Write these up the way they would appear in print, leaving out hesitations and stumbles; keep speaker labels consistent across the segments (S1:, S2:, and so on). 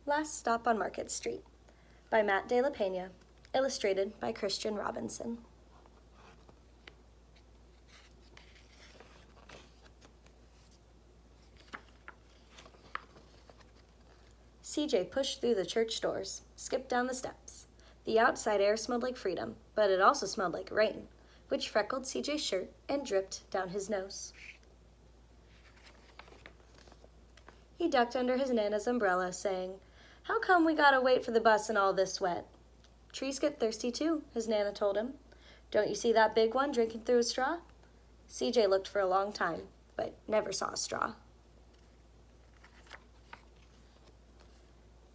S1: Last Stop on Market Street by Matt de la Peña, illustrated by Christian Robinson. CJ pushed through the church doors, skipped down the steps. The outside air smelled like freedom, but it also smelled like rain, which freckled CJ's shirt and dripped down his nose. He ducked under his Nana's umbrella, saying, "How come we gotta wait for the bus in all this wet?" "Trees get thirsty too," his Nana told him. "Don't you see that big one drinking through a straw?" CJ looked for a long time, but never saw a straw.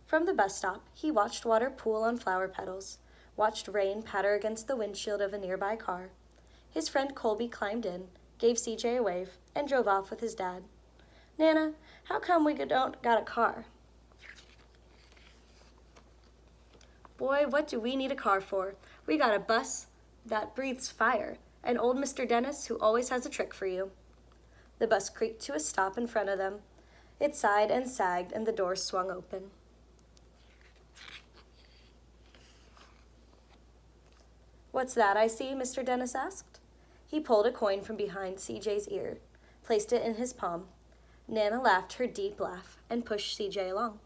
S1: From the bus stop, he watched water pool on flower petals, watched rain patter against the windshield of a nearby car. His friend Colby climbed in, gave CJ a wave, and drove off with his dad. "Nana, how come we don't got a car?" "Boy, what do we need a car for? We got a bus that breathes fire, and old Mr. Dennis who always has a trick for you." The bus creaked to a stop in front of them. It sighed and sagged, and the doors swung open. "What's that I see?" Mr. Dennis asked. He pulled a coin from behind CJ's ear, placed it in his palm. Nana laughed her deep laugh and pushed CJ along.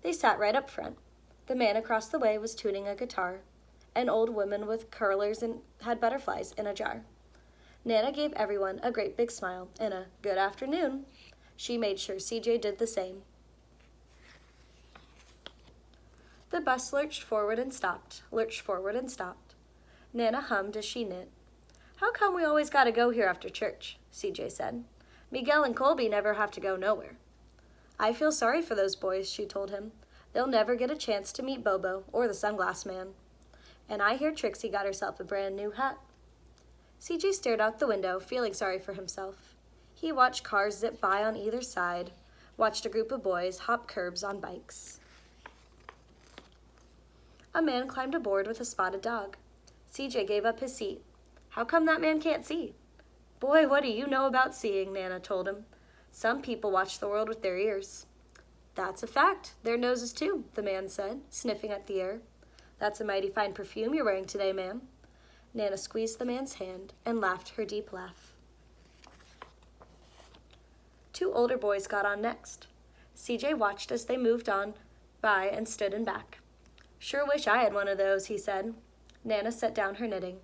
S1: They sat right up front. The man across the way was tuning a guitar. An old woman with curlers and had butterflies in a jar. Nana gave everyone a great big smile and a "good afternoon." She made sure CJ did the same. The bus lurched forward and stopped, lurched forward and stopped. Nana hummed as she knit. "How come we always gotta go here after church?" CJ said. "Miguel and Colby never have to go nowhere." "I feel sorry for those boys," she told him. "They'll never get a chance to meet Bobo or the sunglass man. And I hear Trixie got herself a brand new hat." CJ stared out the window, feeling sorry for himself. He watched cars zip by on either side, watched a group of boys hop curbs on bikes. A man climbed aboard with a spotted dog. CJ gave up his seat. "How come that man can't see?" "Boy, what do you know about seeing?" Nana told him. "Some people watch the world with their ears." "That's a fact. Their noses too," the man said, sniffing at the air. "That's a mighty fine perfume you're wearing today, ma'am." Nana squeezed the man's hand and laughed her deep laugh. Two older boys got on next. CJ watched as they moved on by and stood in back. "Sure wish I had one of those," he said. Nana set down her knitting.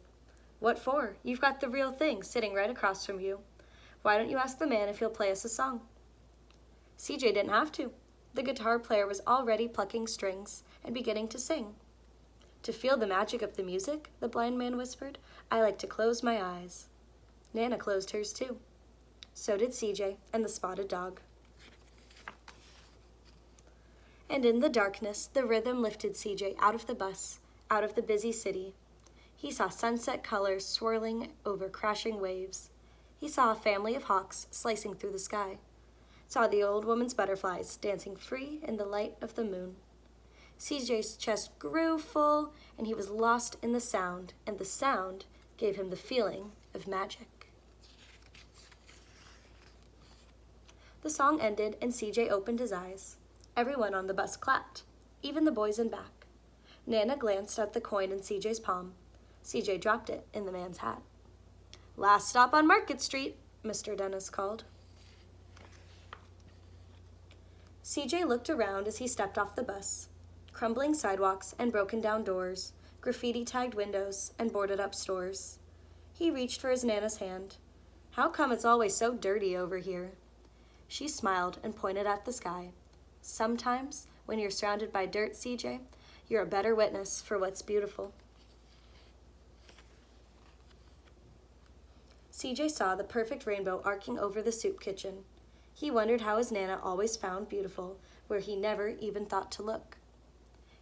S1: "What for? You've got the real thing sitting right across from you. Why don't you ask the man if he'll play us a song?" CJ didn't have to. The guitar player was already plucking strings and beginning to sing. "To feel the magic of the music," the blind man whispered, "I like to close my eyes." Nana closed hers too. So did CJ and the spotted dog. And in the darkness, the rhythm lifted CJ out of the bus, out of the busy city. He saw sunset colors swirling over crashing waves. He saw a family of hawks slicing through the sky. Saw the old woman's butterflies dancing free in the light of the moon. CJ's chest grew full, and he was lost in the sound, and the sound gave him the feeling of magic. The song ended, and CJ opened his eyes. Everyone on the bus clapped, even the boys in back. Nana glanced at the coin in CJ's palm. CJ dropped it in the man's hat. "Last stop on Market Street," Mr. Dennis called. CJ looked around as he stepped off the bus. Crumbling sidewalks and broken down doors, graffiti-tagged windows, and boarded-up stores. He reached for his Nana's hand. "How come it's always so dirty over here?" She smiled and pointed at the sky. "Sometimes, when you're surrounded by dirt, CJ, you're a better witness for what's beautiful." CJ saw the perfect rainbow arcing over the soup kitchen. He wondered how his Nana always found beautiful where he never even thought to look.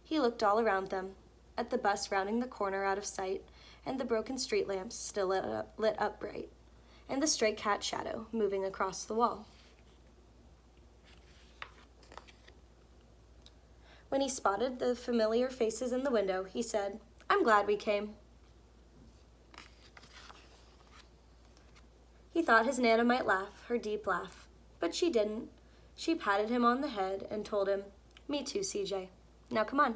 S1: He looked all around them, at the bus rounding the corner out of sight, and the broken street lamps still lit up bright, and the stray cat shadow moving across the wall. When he spotted the familiar faces in the window, he said, "I'm glad we came." He thought his Nana might laugh, her deep laugh, but she didn't. She patted him on the head and told him, Me too, CJ. Now come on.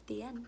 S1: The end.